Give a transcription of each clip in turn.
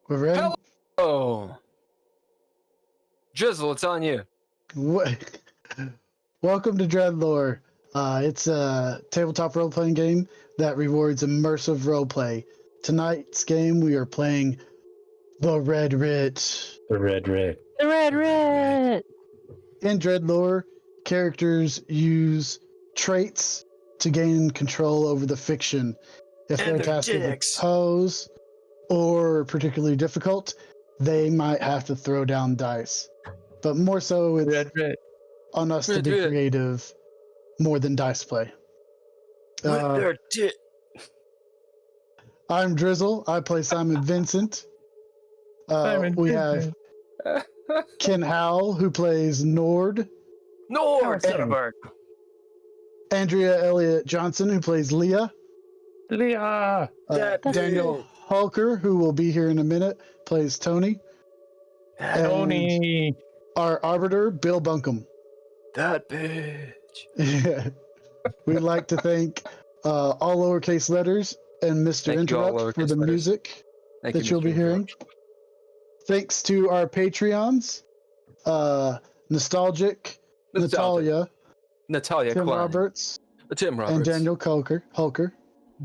We're ready? Hello! Drizzle, it's on you. Welcome to DreadLore. It's a tabletop role-playing game that rewards immersive roleplay. Tonight's game, we are playing the Red Writ. The Red Writ. The Red Writ! In DreadLore, characters use traits to gain control over the fiction. If they're tasked with a pose or particularly difficult, they might have to throw down dice. But more so, it's on us to be creative more than dice play. I'm Drizzle. I play Simon Vincent. We have Ken Howl, who plays Nord. Andrea Elliott-Johnson, who plays Leah. Daniel Hulker, who will be here in a minute, plays Tony. Tony. Our arbiter, Bill Bunkum. That bitch. We'd like to thank all lowercase letters and Mr. Interrupt for the music that you'll be hearing. Thanks to our Patreons, Nostalgic, Natalia Cline. Roberts, Tim Roberts, and Daniel Hulker.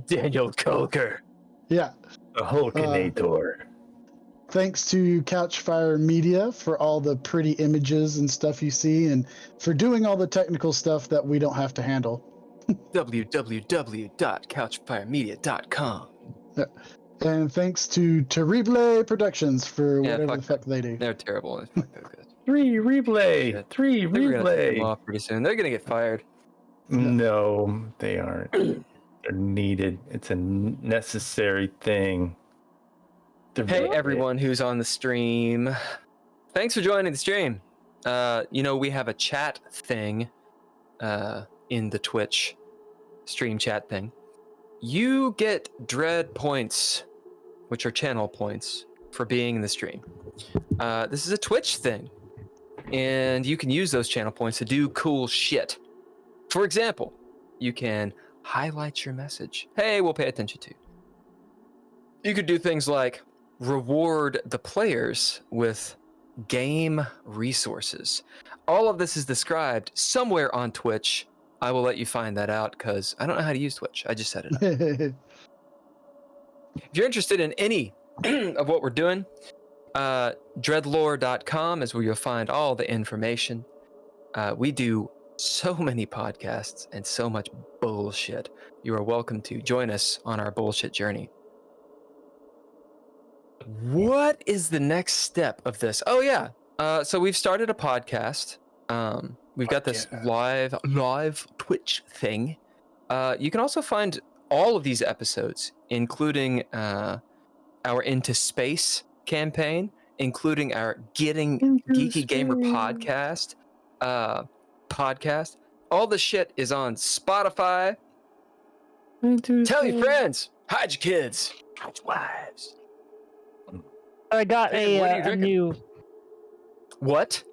Daniel Hulker. Yeah. The Hulkinator. Thanks to Couchfire Media for all the pretty images and stuff you see, and for doing all the technical stuff that we don't have to handle. www.couchfiremedia.com. And thanks to Terrible Productions for whatever the fuck they do. They're terrible. Three replay. Them off pretty soon. They're gonna get fired. No, they aren't. They're needed. It's a necessary thing. Hey everyone who's on the stream, thanks for joining the stream. We have a chat thing in the Twitch stream chat thing. You get dread points, which are channel points, for being in the stream. This is a Twitch thing, and you can use those channel points to do cool shit. For example, you can highlight your message. Hey, we'll pay attention to you. You could do things like reward the players with game resources. All of this is described somewhere on Twitch. I will let you find that out because I don't know how to use Twitch. I just set it up. If you're interested in any of what we're doing, DreadLore.com is where you'll find all the information. We do so many podcasts and so much bullshit. You are welcome to join us on our bullshit journey. What is the next step of this? Oh yeah. So we've started a podcast. We've got this live Twitch thing. You can also find all of these episodes, including our Into Space campaign, including our Getting Geeky Gamer podcast. All the shit is on Spotify. Tell your friends. Hide your kids. Hide your wives. I got a new. What?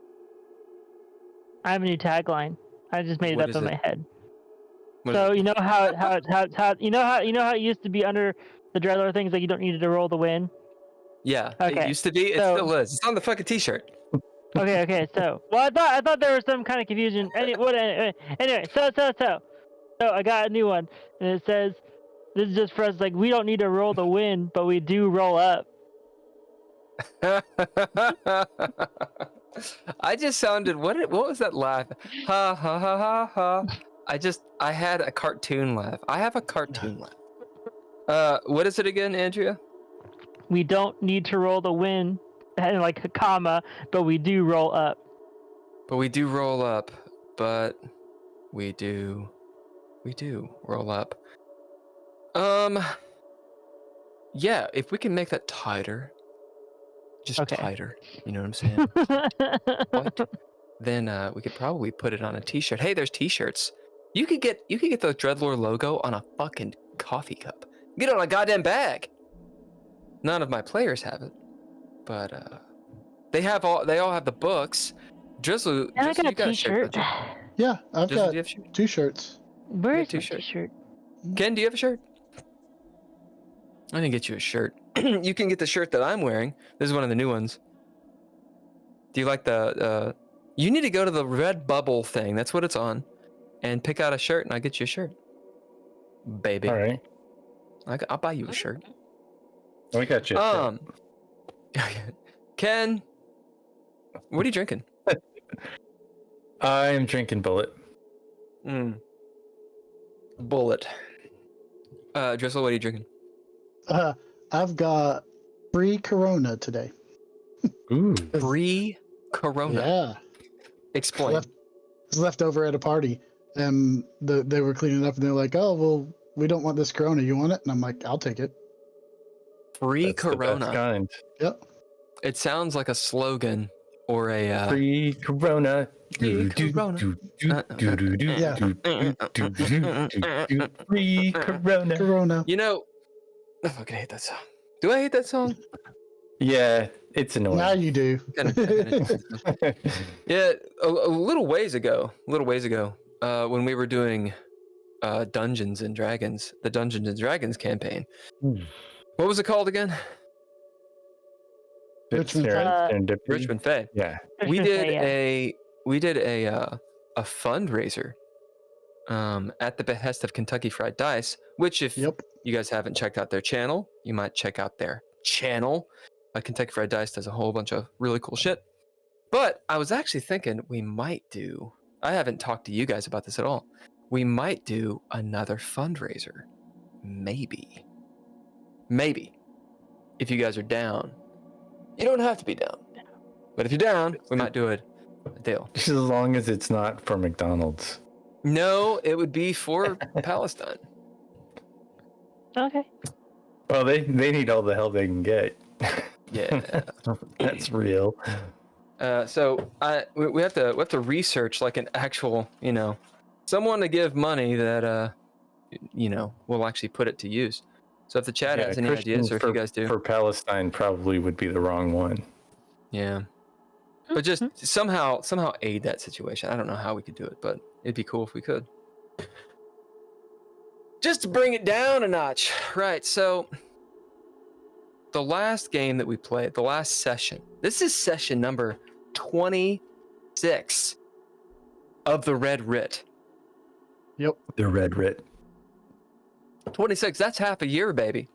I have a new tagline. I just made it up in my head. So you know how you know how it used to be under the DreadLore things that you don't need to roll to win. Yeah, okay. It used to be. It still is. It's on the fucking t-shirt. Okay. So, well, I thought there was some kind of confusion. Anyway, so I got a new one, and it says, "This is just for us. Like, we don't need to roll to win, but we do roll up." I just sounded. What was that laugh? Ha ha ha ha ha. I had a cartoon laugh. I have a cartoon laugh. What is it again, Andrea? We don't need to roll to win, like a comma, but we do roll up. But we do roll up. But we do roll up. Yeah, if we can make that tighter. Just tighter, you know what I'm saying? Then we could probably put it on a t-shirt. Hey, there's t-shirts. You could get the DreadLore logo on a fucking coffee cup. Get it on a goddamn bag. None of my players have it, but they all have the books. Drizzle, I got you a t-shirt. Yeah, I've Drizzle, got 2 shirts. Where's my t-shirt? Ken, do you have a shirt? I didn't get you a shirt. You can get the shirt that I'm wearing. This is one of the new ones. Do you like the? You need to go to the Redbubble thing. That's what it's on, and pick out a shirt, and I'll get you a shirt, baby. All right. I'll buy you a shirt. We got you. Ken, what are you drinking? I'm drinking Bullet. Bullet. Drizzle, what are you drinking? I've got free Corona today. Ooh. Free Corona. Yeah. Explain. It's left over at a party, and they were cleaning up, and they're like, "Oh, well, we don't want this Corona. You want it?" And I'm like, "I'll take it." Free That's the Corona. best kind. Yep. It sounds like a slogan or a Free Corona. Free Corona. Free Corona. Corona. You know, I fucking hate that song. Do I hate that song? Yeah, it's annoying. Now you do. Yeah, a little ways ago, when we were doing Dungeons and Dragons, the Dungeons and Dragons campaign. What was it called again? Richmond Faye. Yeah. We did a fundraiser at the behest of Kentucky Fried Dice, which if you guys haven't checked out their channel, you might check out their channel. Kentucky Fried Dice does a whole bunch of really cool shit. But I was actually thinking I haven't talked to you guys about this at all. We might do another fundraiser. Maybe. If you guys are down. You don't have to be down. But if you're down, we might do it. A deal. Just as long as it's not for McDonald's. No, it would be for Palestine. Okay. Well, they need all the help they can get. Yeah. That's real. So we have to research like an actual, someone to give money that we'll actually put it to use. So if the chat has any ideas, or if you guys do, for Palestine probably would be the wrong one. Yeah. But just somehow aid that situation. I don't know how we could do it, but it'd be cool if we could. Just to bring it down a notch. Right, so the last game that we played, the last session, this is session number 26 of the Red Writ. Yep. The Red Writ. 26, that's half a year, baby.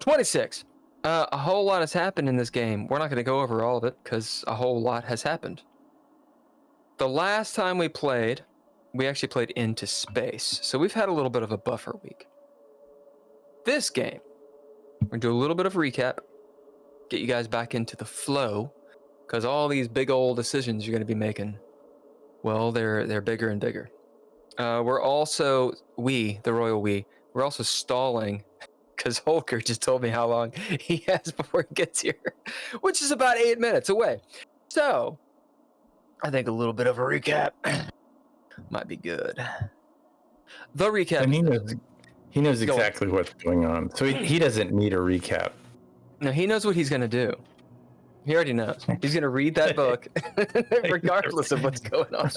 26. A whole lot has happened in this game. We're not going to go over all of it because a whole lot has happened. The last time we played, we actually played Into Space. So we've had a little bit of a buffer week. This game, we're going to do a little bit of recap, get you guys back into the flow, because all these big old decisions you're going to be making, well, they're bigger and bigger. We're also, the royal we're also stalling because Holker just told me how long he has before he gets here, which is about 8 minutes away. So I think a little bit of a recap might be good. The recap. And he knows exactly what's going on. So he doesn't need a recap. No, he knows what he's going to do. He already knows. He's going to read that book regardless of what's going on.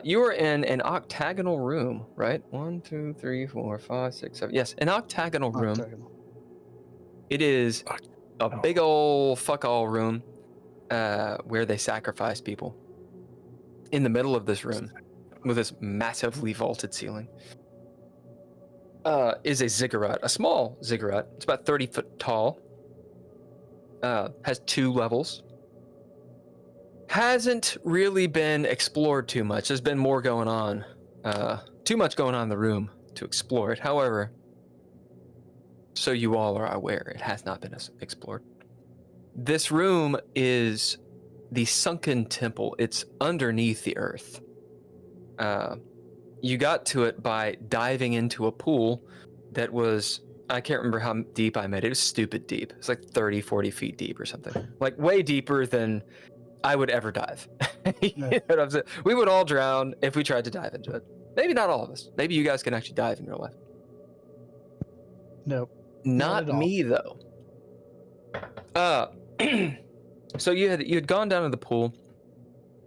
You are in an octagonal room, right? 1, 2, 3, 4, 5, 6, 7. Yes, an octagonal room. It is a big old fuck all room where they sacrifice people. In the middle of this room, with this massively vaulted ceiling, is a ziggurat, a small ziggurat. It's about 30 foot tall. Has 2 levels. Hasn't really been explored too much. There's been more going on. Too much going on in the room to explore it. However, so you all are aware, it has not been explored. This room is the sunken temple. It's underneath the earth. You got to it by diving into a pool that was, I can't remember how deep I made it. It was stupid deep. It's like 30, 40 feet deep or something. Like way deeper than I would ever dive. You know what I'm saying? We would all drown if we tried to dive into it. Maybe not all of us. Maybe you guys can actually dive in real life. Nope. Not me though. So you had gone down to the pool,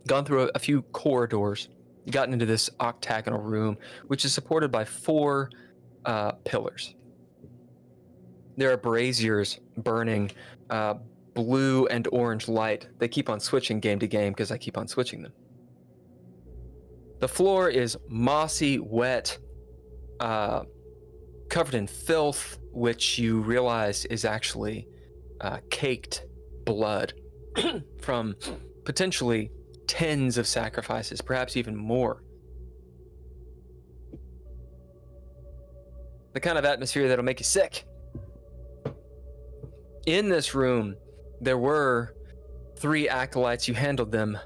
gone through a few corridors, gotten into this octagonal room, which is supported by 4 pillars. There are braziers burning blue and orange light. They keep on switching game to game because I keep on switching them. The floor is mossy, wet, covered in filth, which you realize is actually caked blood from potentially tens of sacrifices, perhaps even more. The kind of atmosphere that'll make you sick. In this room, there were 3 acolytes. You handled them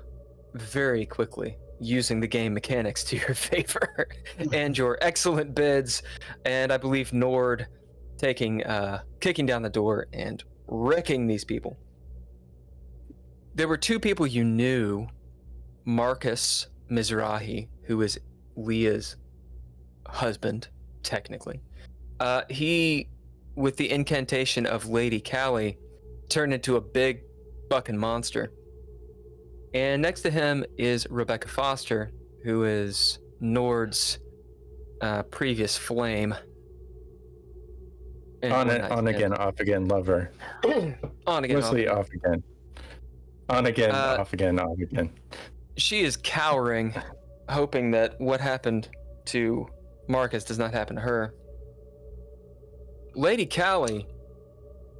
very quickly, using the game mechanics to your favor and your excellent bids, and I believe Nord kicking down the door and wrecking these people. There were 2 people you knew, Marcus Mizrahi, who is Leah's husband, technically. He, with the incantation of Lady Callie, turned into a big fucking monster. And next to him is Rebecca Foster, who is Nord's previous flame. And on again, off again lover. On again, Mostly off again. On again, off again, off again. She is cowering, hoping that what happened to Marcus does not happen to her. Lady Callie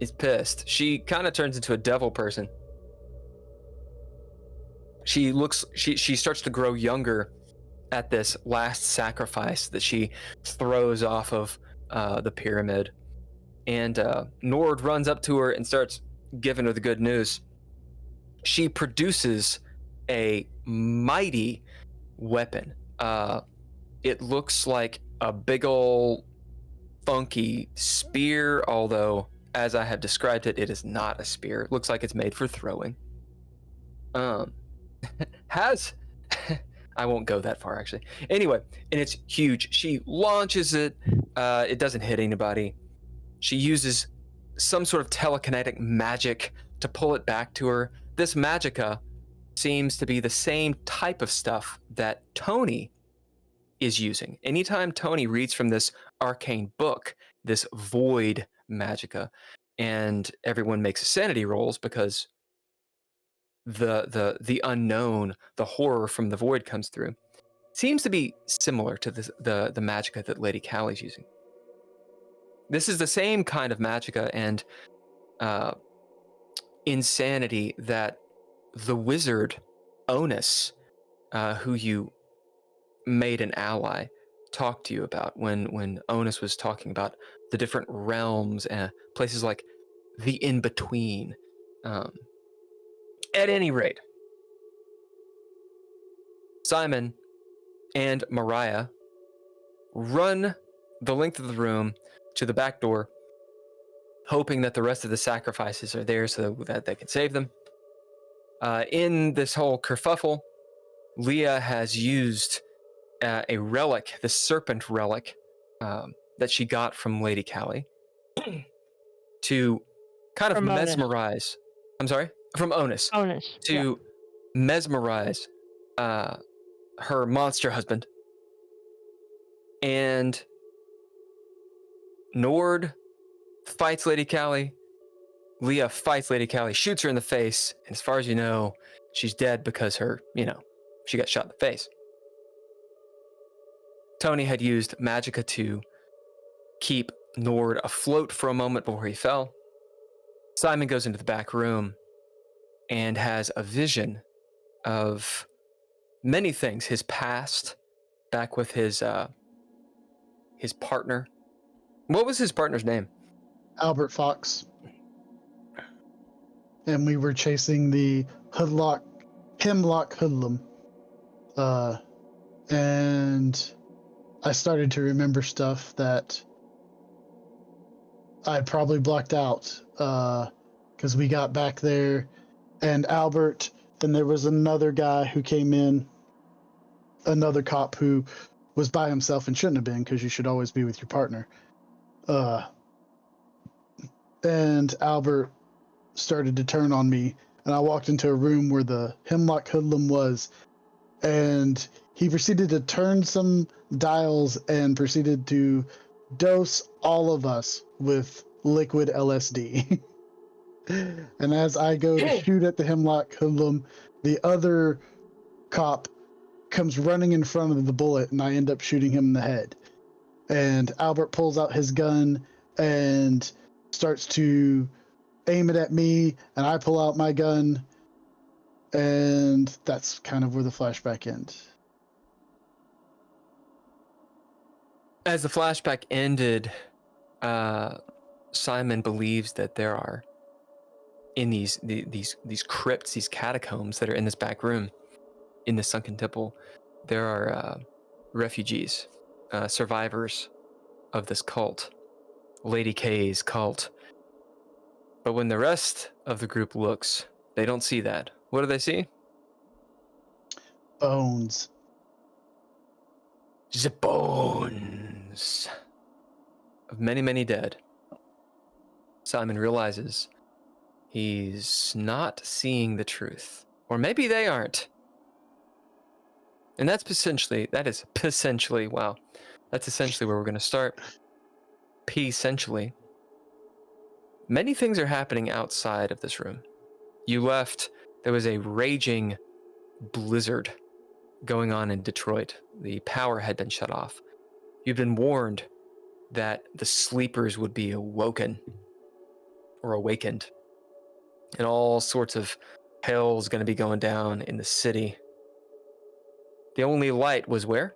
is pissed. She kind of turns into a devil person. She starts to grow younger at this last sacrifice that she throws off of the pyramid. And Nord runs up to her and starts giving her the good news. She produces a mighty weapon. It looks like a big ol' funky spear, although as I have described it, it is not a spear. It looks like it's made for throwing. I won't go that far actually. Anyway, and it's huge. She launches it. It doesn't hit anybody. She uses some sort of telekinetic magic to pull it back to her. This magicka seems to be the same type of stuff that Tony is using. Anytime Tony reads from this arcane book, this void magicka, and everyone makes sanity rolls because the unknown, the horror from the void comes through. Seems to be similar to the magicka that Lady Callie's using. This is the same kind of magicka and insanity that the wizard Onus, who you made an ally, talked to you about when Onus was talking about the different realms and places like the in-between. At any rate, Simon and Mariah run the length of the room to the back door, hoping that the rest of the sacrifices are there so that they can save them. In this whole kerfuffle, Leah has used a relic, the serpent relic that she got from Lady Callie, to kind of mesmerize. I'm sorry? From Onus. To mesmerize her monster husband. And Nord fights Lady Callie. Leah fights Lady Callie, shoots her in the face, and as far as you know, she's dead because she got shot in the face. Tony had used magicka to keep Nord afloat for a moment before he fell. Simon goes into the back room and has a vision of many things. His past, back with his partner. What was his partner's name? Albert Fox. And we were chasing the Hemlock Hoodlum. And I started to remember stuff that I probably blocked out because we got back there and Albert, and there was another guy who came in, another cop who was by himself and shouldn't have been because you should always be with your partner. And Albert started to turn on me, and I walked into a room where the Hemlock Hoodlum was, and he proceeded to turn some dials and proceeded to dose all of us with liquid LSD. And as I go to shoot at the hemlock hoodlum, the other cop comes running in front of the bullet, and I end up shooting him in the head. And Albert pulls out his gun and starts to aim it at me, and I pull out my gun, and that's kind of where the flashback ends. As the flashback ended, Simon believes that there are in these crypts, these catacombs that are in this back room, in the sunken temple, there are refugees, survivors of this cult, Lady K's cult. But when the rest of the group looks, they don't see that. What do they see? Bones. The bones of many, many dead. Simon realizes he's not seeing the truth. Or maybe they aren't. And that's essentially where we're going to start. Essentially. Many things are happening outside of this room. You left, there was a raging blizzard going on in Detroit. The power had been shut off. You've been warned that the sleepers would be awakened. And all sorts of hell's going to be going down in the city. The only light was where?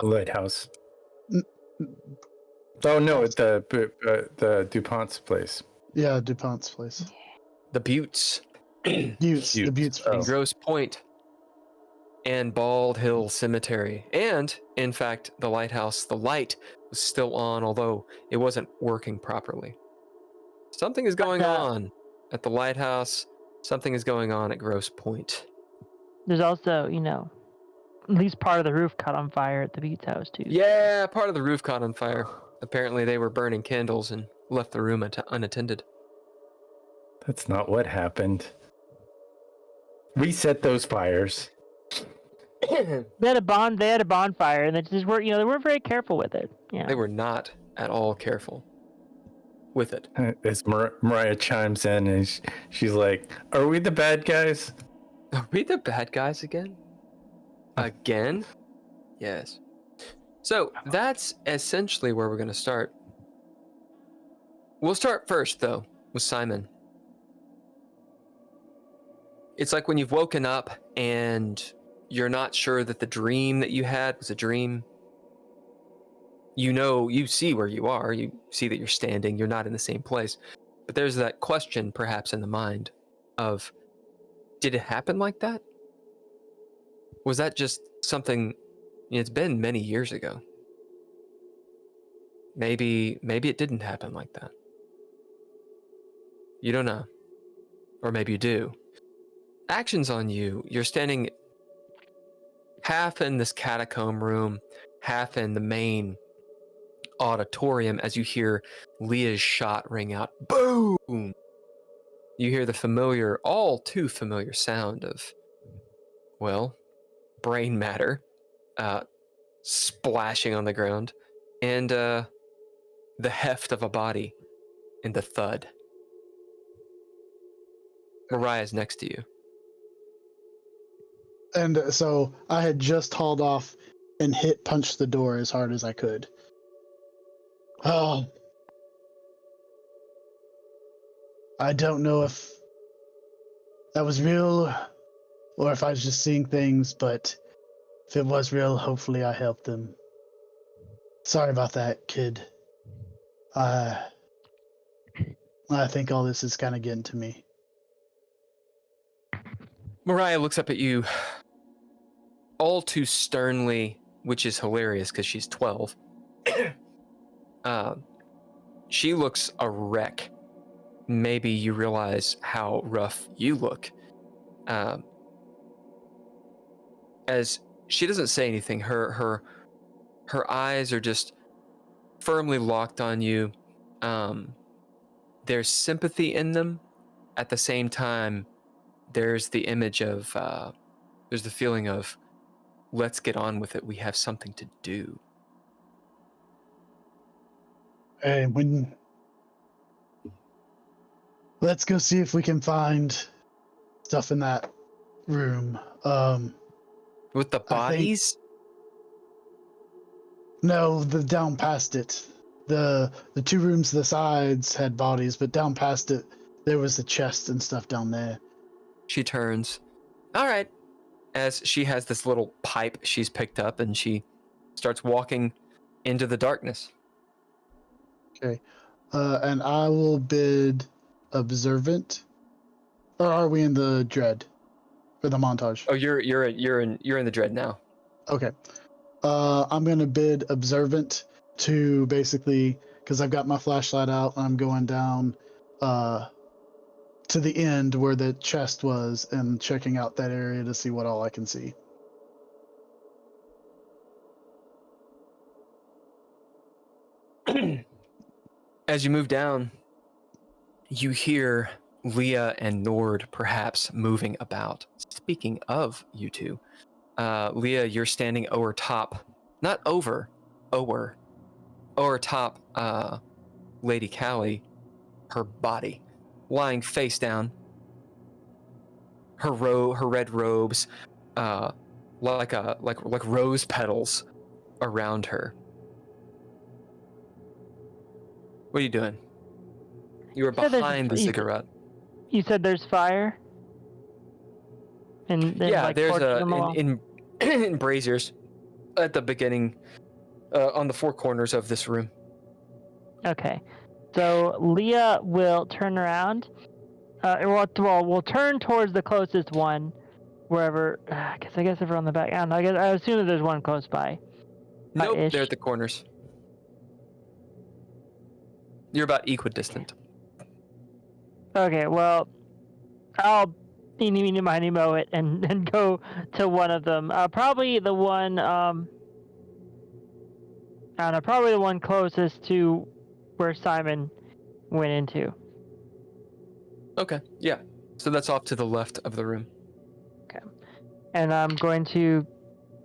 A lighthouse. Oh no, at the DuPont's place. Yeah, DuPont's place. The Buttes. The Buttes place. Grosse Point. And Bald Hill Cemetery. And, in fact, the lighthouse, the light was still on, although it wasn't working properly. Something is going on at the lighthouse. Something is going on at Grosse Point. There's also, at least part of the roof caught on fire at the Buttes house, too. Yeah, part of the roof caught on fire. Apparently they were burning candles and left the room unattended. That's not what happened. We set those fires. They had a bonfire, and they just weren't, they weren't very careful with it. Yeah. They were not at all careful with it. As Mariah chimes in, and she's like, "Are we the bad guys? Are we the bad guys again? Again? Yes. So that's essentially where we're going to start. We'll start first, though, with Simon. It's like when you've woken up and you're not sure that the dream that you had was a dream. You see where you are. You see that you're standing. You're not in the same place. But there's that question, perhaps, in the mind of, did it happen like that? Was that just something? It's been many years ago. Maybe it didn't happen like that. You don't know. Or maybe you do. Actions on you. You're standing half in this catacomb room, half in the main auditorium as you hear Leah's shot ring out. Boom! You hear the all too familiar sound of, brain matter splashing on the ground, and the heft of a body and the thud. Mariah's next to you. And so I had just hauled off and punched the door as hard as I could. Oh. I don't know if that was real or if I was just seeing things, but if it was real, hopefully I helped them. Sorry about that, kid. I think all this is kind of getting to me. Mariah looks up at you all too sternly, which is hilarious because she's 12. She looks a wreck. Maybe you realize how rough you look. As she doesn't say anything, her eyes are just firmly locked on you. There's sympathy in them. At the same time, there's the image of There's the feeling of, let's get on with it. We have something to do. Hey, let's go see if we can find stuff in that room. With the bodies? No, the down past it. The two rooms to the sides had bodies, but down past it, there was the chest and stuff down there. She turns. All right. As she has this little pipe she's picked up, and she starts walking into the darkness. Okay. And I will bid observant. Or are we in the dread? For the montage? Oh, you're in the dread now. Okay. I'm gonna bid observant to basically, because I've got my flashlight out, I'm going down to the end where the chest was and checking out that area to see what all I can see. As you move down, you hear Leah and Nord perhaps moving about. Speaking of you two, Leah, you're standing over top, not over, over top Lady Callie, her body, lying face down. Her red robes, like rose petals around her. What are you doing? You were behind the cigarette. You said there's fire? And then, Yeah, like, there's torches them along? in braziers at the beginning, on the four corners of this room. Okay. So Leah will turn around. We'll turn towards the closest one, wherever. I guess if we're on the back, I don't know. I assume that there's one close by. Nope, Ish. they're at the corners. You're about equidistant. Okay, well, I'll eeny, meeny, miny, moe it and go to one of them. Probably the one. I don't know. Probably the one closest to where Simon went into. Okay, yeah. So that's off to the left of the room. Okay. And I'm going to.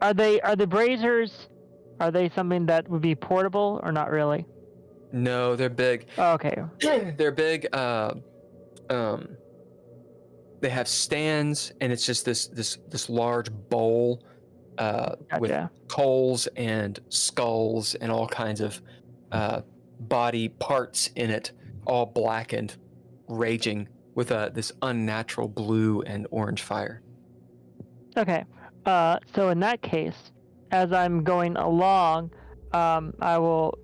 Are the braziers? Are they something that would be portable or not really? No, they're big. Oh, okay. They're big. They have stands, and it's just this large bowl with Gotcha. coals and skulls and all kinds of body parts in it, all blackened, raging with this unnatural blue and orange fire. Okay. So in that case, as I'm going along, I will,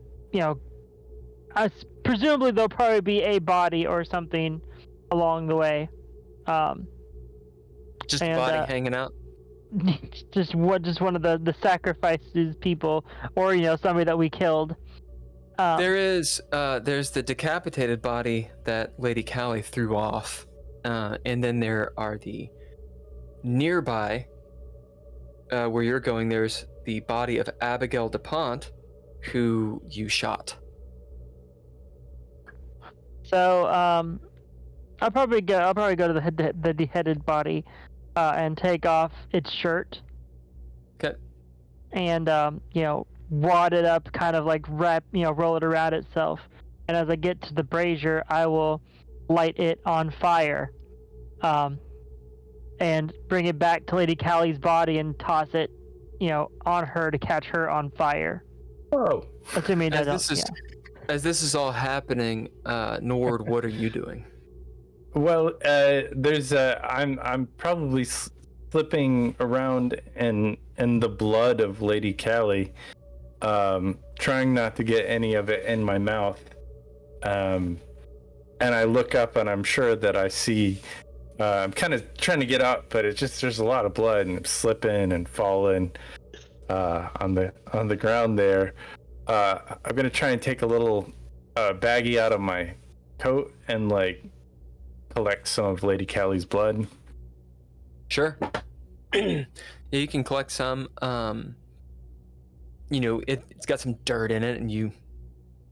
presumably there'll probably be a body or something along the way. Just a body hanging out. just one of the sacrifices people, or somebody that we killed. There's the decapitated body that Lady Callie threw off, and then there are the nearby, where you're going. There's the body of Abigail DuPont, who you shot. So I'll probably go to the beheaded body, and take off its shirt. Okay. And wad it up, kind of like roll it around itself. And as I get to the brazier, I will light it on fire, and bring it back to Lady Callie's body and toss it, on her to catch her on fire. Whoa! Assuming as this is all happening, Nord, what are you doing? Well, I'm probably slipping around in the blood of Lady Callie, trying not to get any of it in my mouth. And I look up and I'm sure that I see. I'm kind of trying to get up, but there's a lot of blood and I'm slipping and falling on the ground there. I'm gonna try and take a little baggie out of my coat and collect some of Lady Callie's blood. Sure. Yeah, you can collect some. It's got some dirt in it, and you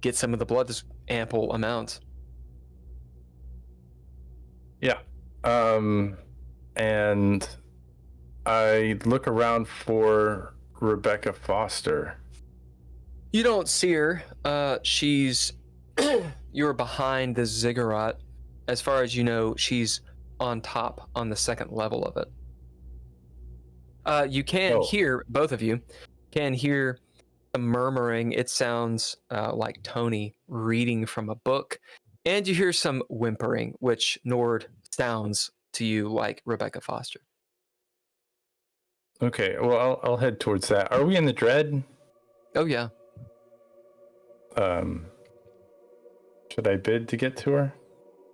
get some of the blood. There's ample amounts. Yeah. And I look around for Rebecca Foster. You don't see her. She's you're behind the ziggurat. As far as you know, she's on top on the second level of it. You can hear, both of you can hear the murmuring. It sounds like Tony reading from a book, and you hear some whimpering, which Nord sounds to you like Rebecca Foster. Okay, well, I'll head towards that. Are we in the Dread? Oh yeah. Should I bid to get to her?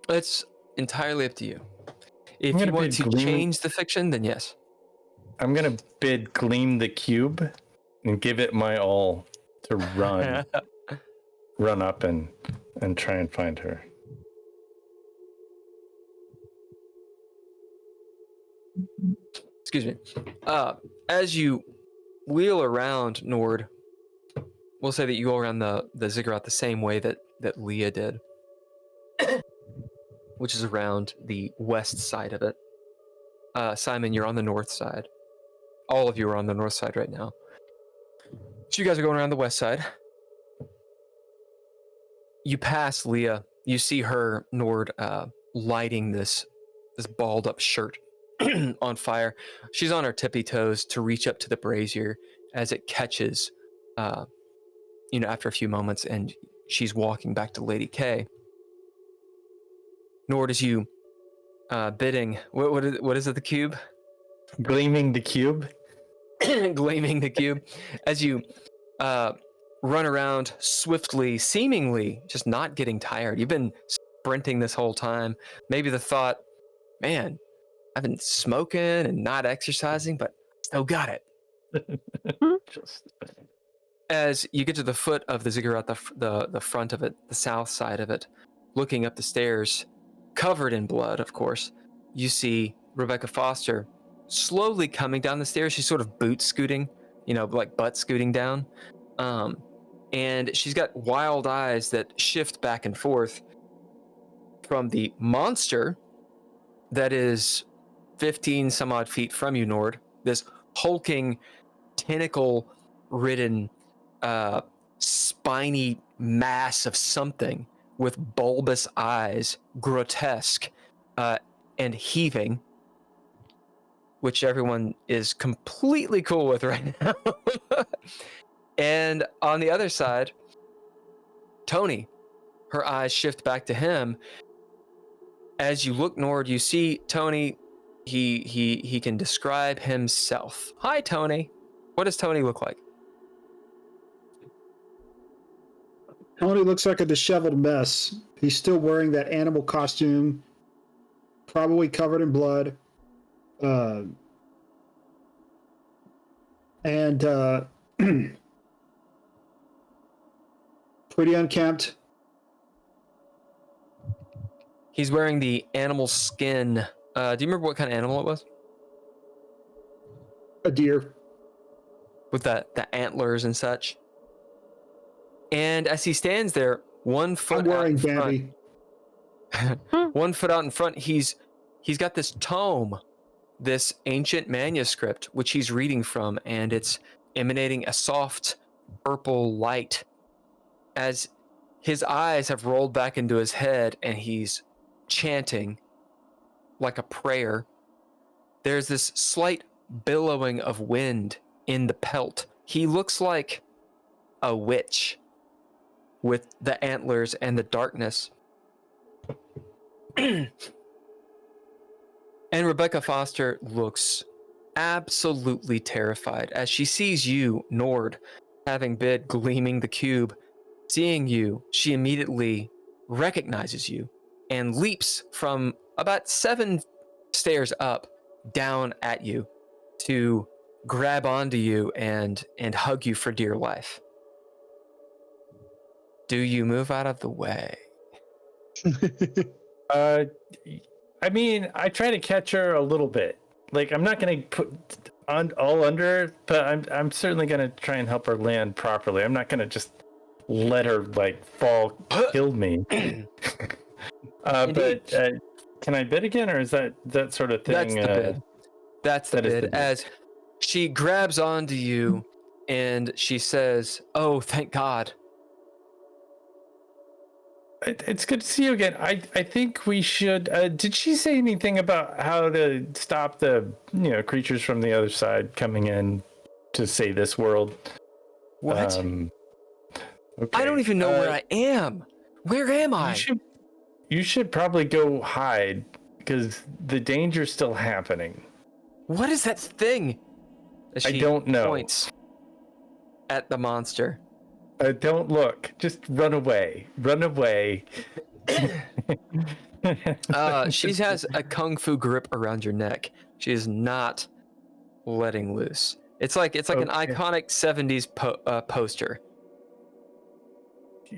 It's entirely up to you. If you want to change the fiction, then yes. I'm gonna bid Gleam the Cube and give it my all to run up and try and find her. Excuse me. As you wheel around, Nord, we'll say that you go around the ziggurat the same way that Leah did, which is around the west side of it. Simon, you're on the north side. All of you are on the north side right now. So you guys are going around the west side. You pass Leah. You see her, Nord, lighting this balled up shirt on fire. She's on her tippy toes to reach up to the brazier as it catches, after a few moments, and she's walking back to Lady K. Nord, as you bidding, what is it, the cube? Gleaming the cube? Gleaming the cube. As you run around swiftly, seemingly just not getting tired. You've been sprinting this whole time. Maybe the thought, man, I've been smoking and not exercising, but still got it. As you get to the foot of the ziggurat, the front of it, the south side of it, looking up the stairs, covered in blood, of course, you see Rebecca Foster slowly coming down the stairs. She's sort of boot scooting, like butt scooting down. And she's got wild eyes that shift back and forth from the monster that is 15 some odd feet from you, Nord. This hulking, tentacle-ridden, spiny mass of something with bulbous eyes, grotesque, and heaving, which everyone is completely cool with right now. And on the other side, Tony, her eyes shift back to him. As you look, Nord, you see Tony. He can describe himself. Hi, Tony. What does Tony look like? Tony looks like a disheveled mess. He's still wearing that animal costume, probably covered in blood. And pretty unkempt. He's wearing the animal skin. Do you remember what kind of animal it was? A deer. With the antlers and such. And as he stands there, 1 foot I'm wearing out in front, 1 foot out in front, he's got this tome, this ancient manuscript, which he's reading from, and it's emanating a soft purple light as his eyes have rolled back into his head and he's chanting like a prayer. There's this slight billowing of wind in the pelt. He looks like a witch with the antlers and the darkness. And Rebecca Foster looks absolutely terrified as she sees you, Nord, having bid Gleaming the Cube. Seeing you, she immediately recognizes you and leaps from about 7 stairs up down at you to grab onto you and hug you for dear life. Do you move out of the way? I mean, I try to catch her a little bit. Like, I'm not going to put on all under her, but I'm certainly going to try and help her land properly. I'm not going to just let her like fall, kill me. But can I bid again, or is that sort of thing? That's the bid. That's the That is bid. the bid. As she grabs onto you and she says, "Oh, thank God." It's good to see you again. I think we should. Did she say anything about how to stop the creatures from the other side coming in to say this world? What? Okay. I don't even know where I am. Where am I? You should probably go hide because the danger's still happening. What is that thing? As I she don't know. Points at the monster. Don't look. Just run away. Run away. She has a kung fu grip around your neck. She is not letting loose. It's like an iconic 70s poster.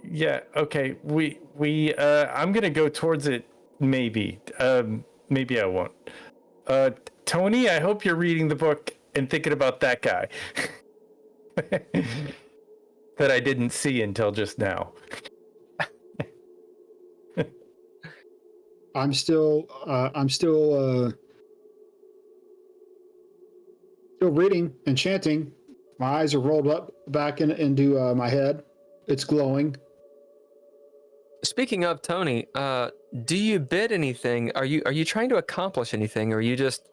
Yeah. Okay. We. I'm gonna go towards it. Maybe. Maybe I won't. Tony, I hope you're reading the book and thinking about that guy that I didn't see until just now. I'm still reading and chanting. My eyes are rolled up back into my head. It's glowing. Speaking of Tony, do you bid anything? Are you trying to accomplish anything, or are you just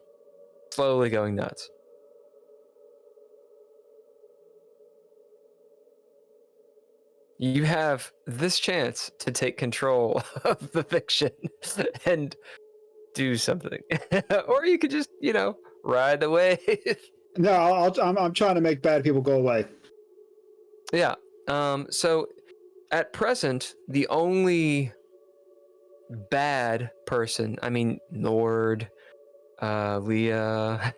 slowly going nuts? You have this chance to take control of the fiction and do something, or you could just ride the wave. No, I'm trying to make bad people go away. Yeah. So at present, the only bad person, I mean, Nord, Leah,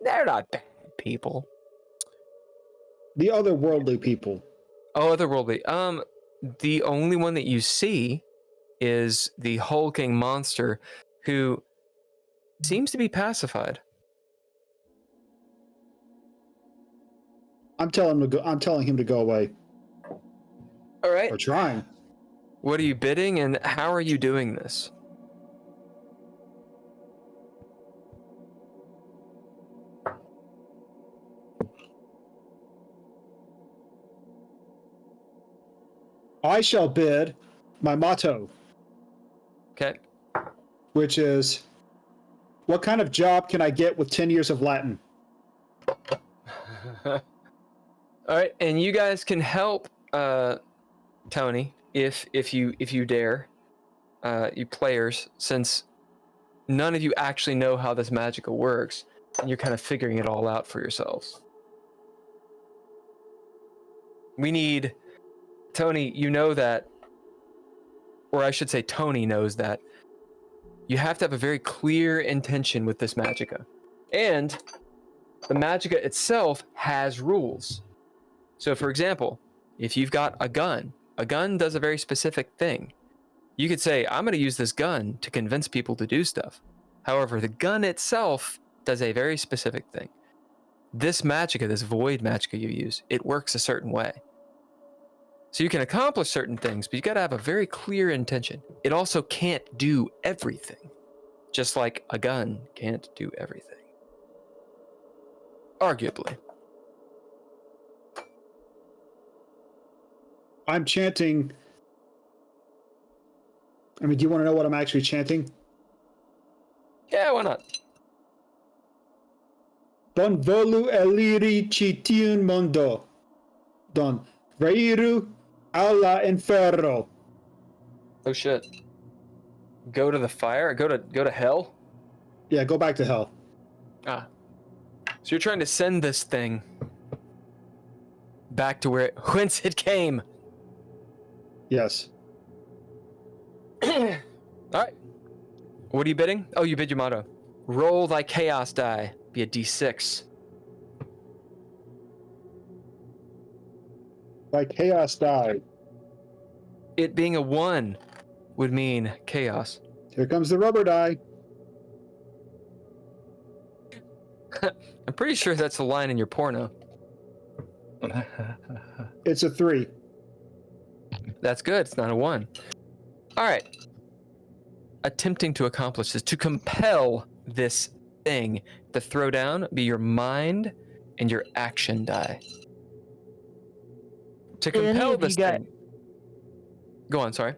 they're not bad people. The otherworldly people. Oh, otherworldly. The only one that you see is the hulking monster who seems to be pacified. I'm telling him to go away. All right. Or trying. What are you bidding, and how are you doing this? I shall bid my motto. Okay. Which is, what kind of job can I get with 10 years of Latin? All right, and you guys can help Tony if you dare, you players, since none of you actually know how this magical works, and you're kind of figuring it all out for yourselves. We need Tony. You know that, or I should say, Tony knows that. You have to have a very clear intention with this magicka, and the magicka itself has rules. So, for example, if you've got a gun does a very specific thing. You could say, I'm going to use this gun to convince people to do stuff. However, the gun itself does a very specific thing. This magicka, this void magicka you use, it works a certain way. So you can accomplish certain things, but you got to have a very clear intention. It also can't do everything, just like a gun can't do everything. Arguably. I'm chanting. I mean, do you want to know what I'm actually chanting? Yeah, why not? Don volu eliri citiun mondo. Don reiru alla inferno. Oh shit. Go to the fire? Go to hell? Yeah, go back to hell. Ah. So you're trying to send this thing back to whence it came. Yes. All right. What are you bidding? Oh, you bid your motto. Roll thy chaos die. Be a d6. Like chaos die. It being a 1 would mean chaos. Here comes the rubber die. I'm pretty sure that's the line in your porno. It's a 3. That's good. It's not a 1. All right. attempting to accomplish this, to compel this thing to throw down, be your mind and your action die. To compel this thing. Go on, sorry.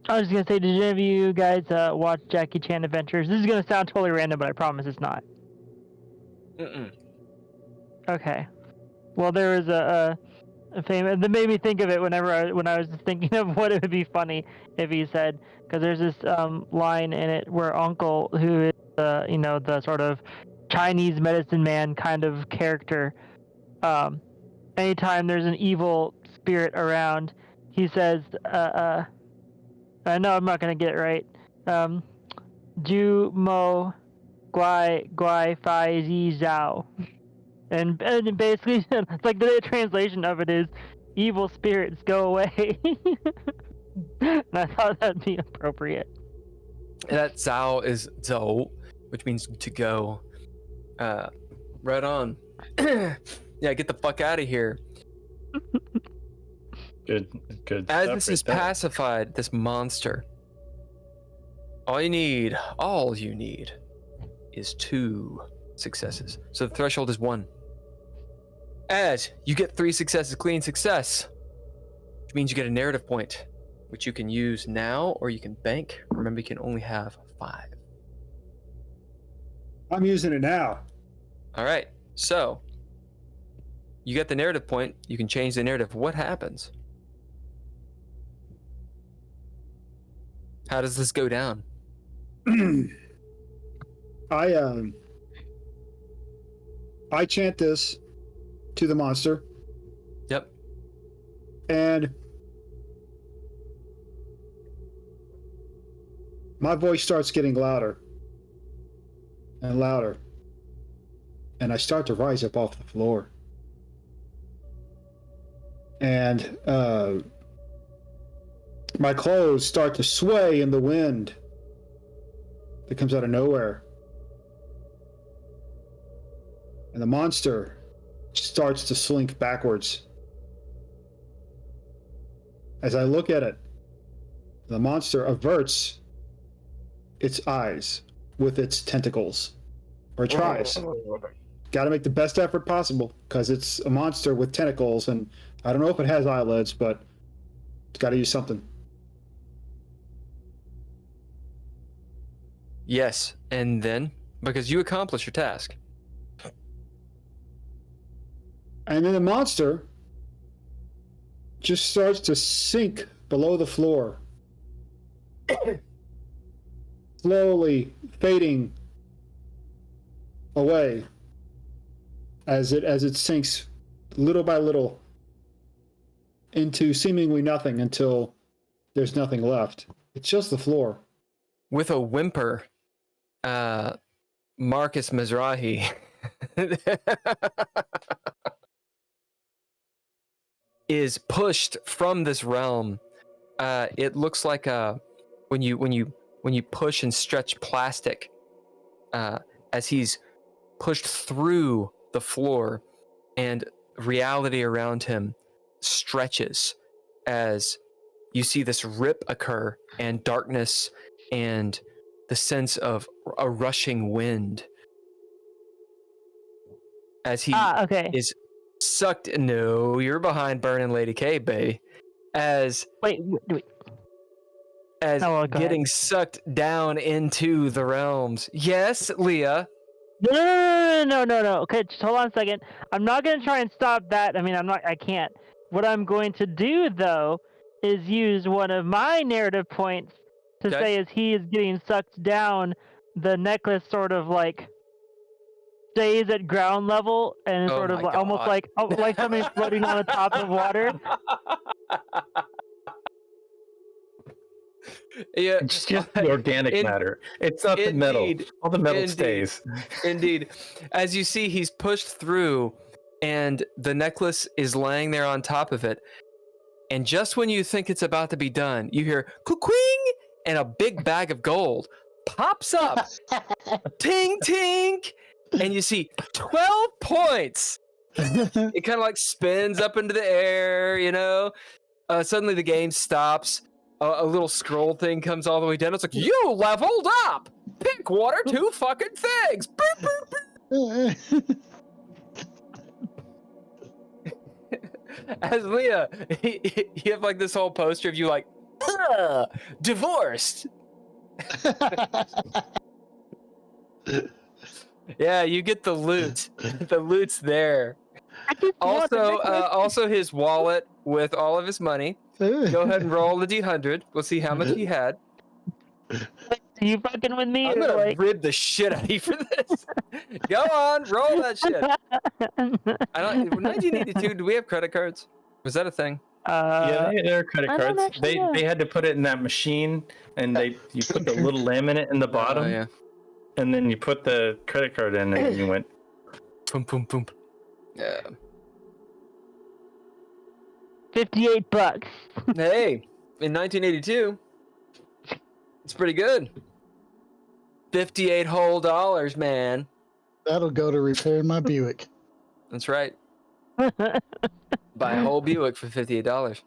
I was gonna say, did any of you guys watch Jackie Chan Adventures? This is gonna sound totally random, but I promise it's not. Mm-mm. Okay. Well, there was a famous that made me think of it when I was thinking of what it would be funny if he said, because there's this line in it where Uncle, who is the sort of Chinese medicine man kind of character, anytime there's an evil spirit around, he says, I know I'm not gonna get it right. Ju Mo Guai Guai Fai Zi Zhao. And basically, it's like the translation of it is, evil spirits go away. And I thought that'd be appropriate. And that Zhao is Zhou, which means to go. Right on. Yeah, get the fuck out of here. Good. As stuff this right is there. pacified, this monster, all you need is 2 successes. So the threshold is 1. As you get 3 successes, clean success, which means you get a narrative point, which you can use now or you can bank. Remember, you can only have 5. I'm using it now. All right, so you get the narrative point. You can change the narrative. What happens? How does this go down? I chant this to the monster, Yep. and my voice starts getting louder and louder, and I start to rise up off the floor. And my clothes start to sway in the wind that comes out of nowhere. And the monster starts to slink backwards. As I look at it, the monster averts its eyes with its tentacles, or tries. Got to make the best effort possible, because it's a monster with tentacles, and I don't know if it has eyelids, but it's got to use something. Yes, and then, because you accomplish your task. And then the monster just starts to sink below the floor, slowly fading away as it sinks little by little into seemingly nothing until there's nothing left. It's just the floor. With a whimper, Marcus Mizrahi is pushed from this realm. It looks like when you push and stretch plastic, as he's pushed through the floor, and reality around him stretches as you see this rip occur, and darkness and the sense of a rushing wind as he is sucked. No, you're behind Burning Lady K, baby. As getting sucked down into the realms. Yes, Leah. No. Okay, just hold on a second. I'm not gonna try and stop that. I mean, I can't. What I'm going to do though is use one of my narrative points to say as he is getting sucked down, the necklace sort of like stays at ground level and sort of almost like something floating on the top of water. Yeah, it's just the organic matter. It's not the metal. All the metal stays. Indeed. As you see, he's pushed through, and the necklace is laying there on top of it. And just when you think it's about to be done, you hear "kukwing," and a big bag of gold pops up. Ting, ting. And you see 12 points. It kind of like spins up into the air, Suddenly the game stops. a little scroll thing comes all the way down. It's like, you leveled up. Pick one or two fucking things. As Leah, you have like this whole poster of you like, divorced. Yeah, you get the loot. The loot's there. Also his wallet with all of his money. Go ahead and roll the D100. We'll see how much he had. Are you fucking with me? I'm gonna rib the shit out of you for this. Go on, roll that shit. 1982. Do we have credit cards? Was that a thing? Yeah, there are credit I don't cards. actually know. They had to put it in that machine, and you put the little laminate in the bottom, yeah. and then you put the credit card in, and then you went. Boom, boom, boom. Yeah. $58. Hey, in 1982, it's pretty good. 58 whole dollars, man. That'll go to repair my Buick. That's right. Buy a whole Buick for $58.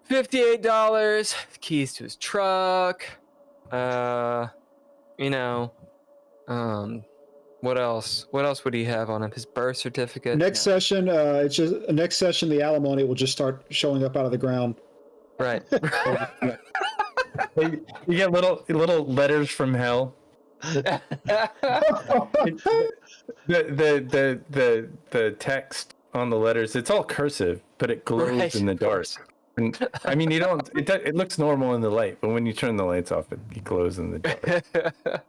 $58. Keys to his truck. What else? What else would he have on him? His birth certificate. Next session, the alimony will just start showing up out of the ground. Right. You get little letters from hell. The text on the letters, it's all cursive, but it glows in the dark. And, I mean, it looks normal in the light, but when you turn the lights off, it glows in the dark.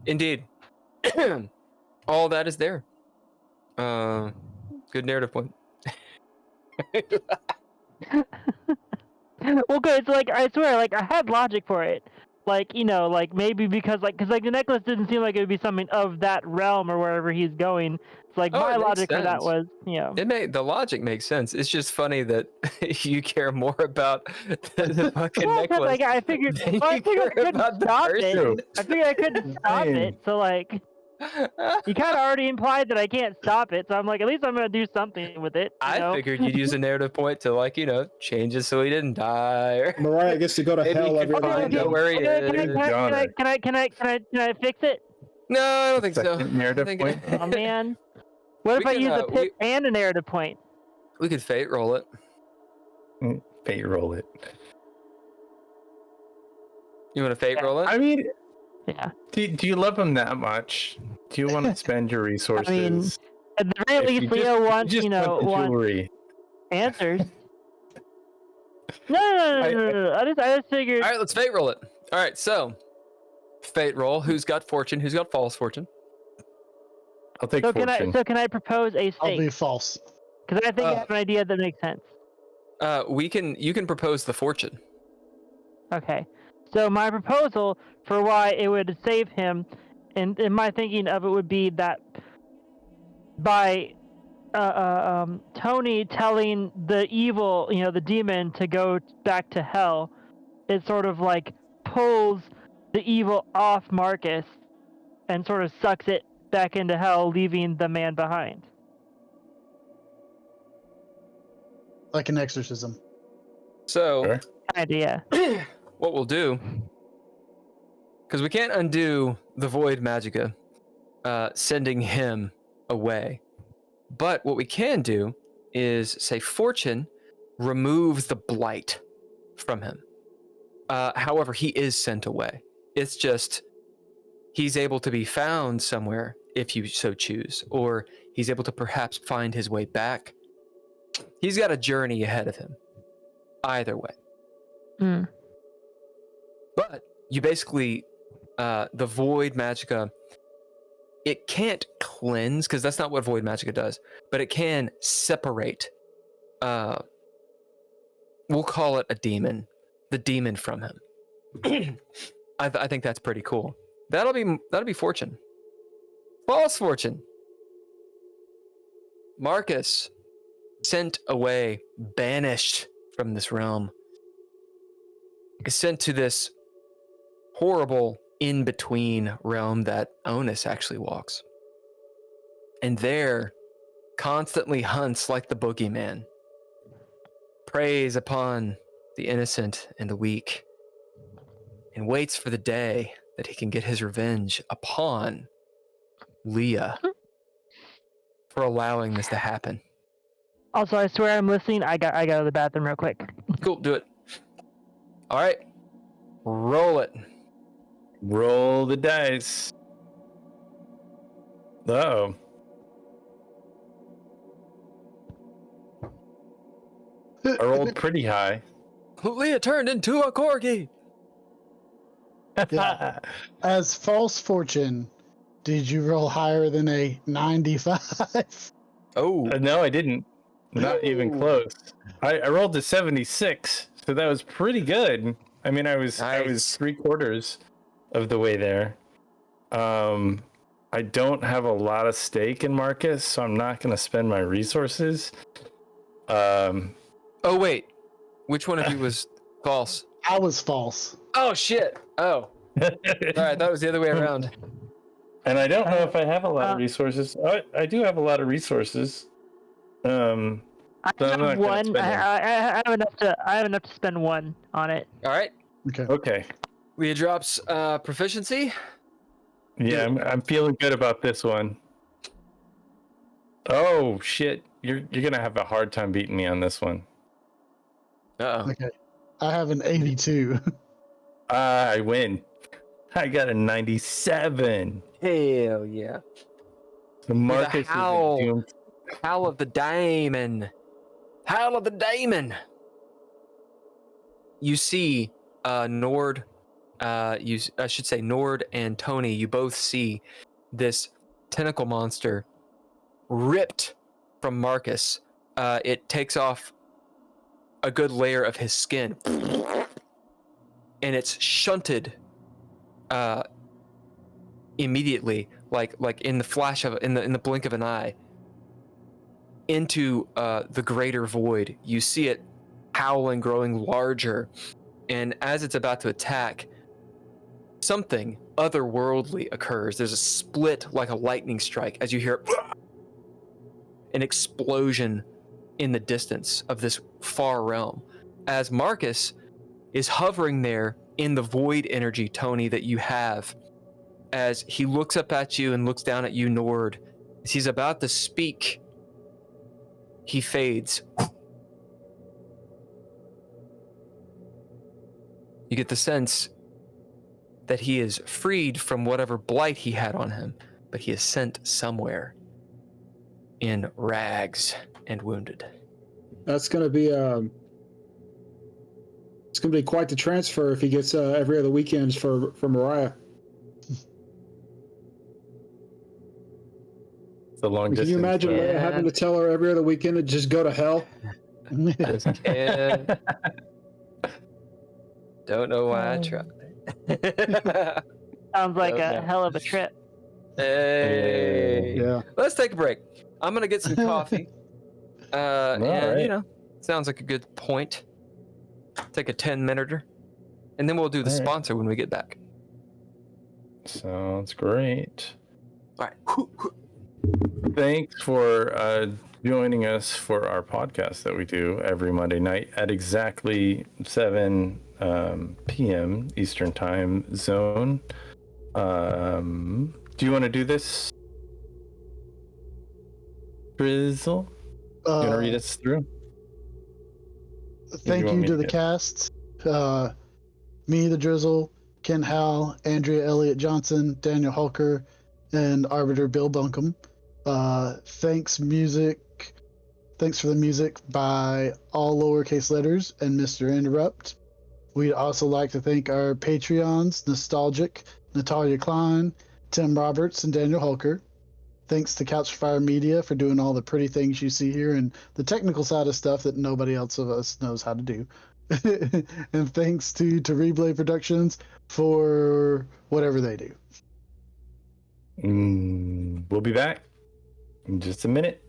Indeed. All that is there. Good narrative point. Well, good. So, like, I swear, like, I had logic for it. Like, like maybe because, like, the necklace didn't seem like it would be something of that realm or wherever he's going. It's like my logic for that was, the logic makes sense. It's just funny that you care more about the fucking necklace. Like, I figured I couldn't stop it. I figured I couldn't stop it. So, like, you kind of already implied that I can't stop it. So I'm like, at least I'm gonna do something with it. I figured you'd use a narrative point to, like, change it so he didn't die. Or Mariah gets to go to hell every night. Know where he is. Can I fix it? No, I don't think so. Narrative point. Oh man, what if I use a pit and a narrative point? We could fate roll it. Fate roll it. You want to fate roll it? I mean, yeah. Do you love him that much? Do you want to spend your resources? I mean, at the very least, Leo wants, jewelry. Answers. No. I just figured. All right, let's fate roll it. All right, so fate roll. Who's got fortune? Who's got false fortune? I'll take fortune. Can I propose a I'll stake? be false. Because I think I have an idea that makes sense. You can propose the fortune. Okay. So my proposal for why it would save him, and in my thinking of it, would be that by Tony telling the evil, the demon, to go back to hell, it sort of like pulls the evil off Marcus and sort of sucks it back into hell, leaving the man behind. Like an exorcism. So, sure. Idea. What we'll do, because we can't undo the Void Magica sending him away, but what we can do is say Fortune removes the blight from him. However, he is sent away. It's just he's able to be found somewhere if you so choose, or he's able to perhaps find his way back. He's got a journey ahead of him. Either way. Hmm. But you basically, the Void Magica, it can't cleanse, because that's not what Void Magica does, but it can separate, we'll call it a demon, the demon from him. I think that's pretty cool. That'll be fortune. False fortune. Marcus, sent away, banished from this realm, is sent to this horrible in-between realm that Onus actually walks. And there, constantly hunts like the boogeyman, preys upon the innocent and the weak, and waits for the day that he can get his revenge upon Leah for allowing this to happen. Also, I swear I'm listening. I got to the bathroom real quick. Cool, do it. All right, roll it. Roll the dice. Uh-oh. I rolled pretty high. Leah turned into a corgi. Yeah. As false fortune, did you roll higher than a 95? Oh, No, I didn't. Not even Ooh. close. I rolled a 76, so that was pretty good. I mean, I was Nice. 3/4 of the way there. I don't have a lot of stake in Marcus, so I'm not going to spend my resources. Oh wait, which one of you was false? I was false. Oh shit. Oh, all right. I thought it was the other way around. And I don't know if I have a lot of resources. I do have a lot of resources. I So I'm have not gonna one. spend them. I have enough to. I have enough to spend one on it. All right. Okay. Okay. Leah drops proficiency. Yeah, I'm feeling good about this one. Oh shit! You're gonna have a hard time beating me on this one. Uh-oh. Okay. I have an 82. I win. I got a 97. Hell yeah. So Marcus is howl. doomed. Howl of the Daemon. Howl of the Daemon. You see Nord, I should say Nord and Tony, you both see this tentacle monster ripped from Marcus. It takes off a good layer of his skin. And it's shunted immediately, like in the flash of in the blink of an eye, into the greater void. You see it howling, growing larger, and as it's about to attack, something otherworldly occurs. There's a split like a lightning strike as you hear an explosion in the distance of this far realm, as Marcus is hovering there in the void energy, Tony, that you have. As he looks up at you and looks down at you, Nord, as he's about to speak, he fades. You get the sense that he is freed from whatever blight he had on him, but he is sent somewhere in rags and wounded. That's gonna be it's gonna be quite the transfer if he gets every other weekends for Mariah. It's a long Can distance. you imagine Yeah. Leia having to tell her every other weekend to just go to hell? And don't know why I tried. Sounds like Don't a know. hell of a trip. Hey. Yeah. Let's take a break. I'm gonna get some coffee. And right. you know, sounds like a good point. Take a 10-minute, and then we'll do the All right. sponsor when we get back. Sounds great. All right. Thanks for joining us for our podcast that we do every Monday night at exactly 7 p.m. Eastern Time Zone. Do you want to do this, Drizzle? You want to read us through? Thank want you me to to the get- cast. Me, the Drizzle, Ken Howl, Andrea Elliott-Johnson, Daniel Hulker, and Arbiter Bill Bunkum. Thanks for the music by all lowercase letters and Mr. Interrupt. We'd also like to thank our Patreons, Nostalgic, Natalia Cline, Tim Roberts, and Daniel Hulker. Thanks to Couchfire Media for doing all the pretty things you see here and the technical side of stuff that nobody else of us knows how to do. And thanks to Replay Productions for whatever they do. We'll be back in just a minute.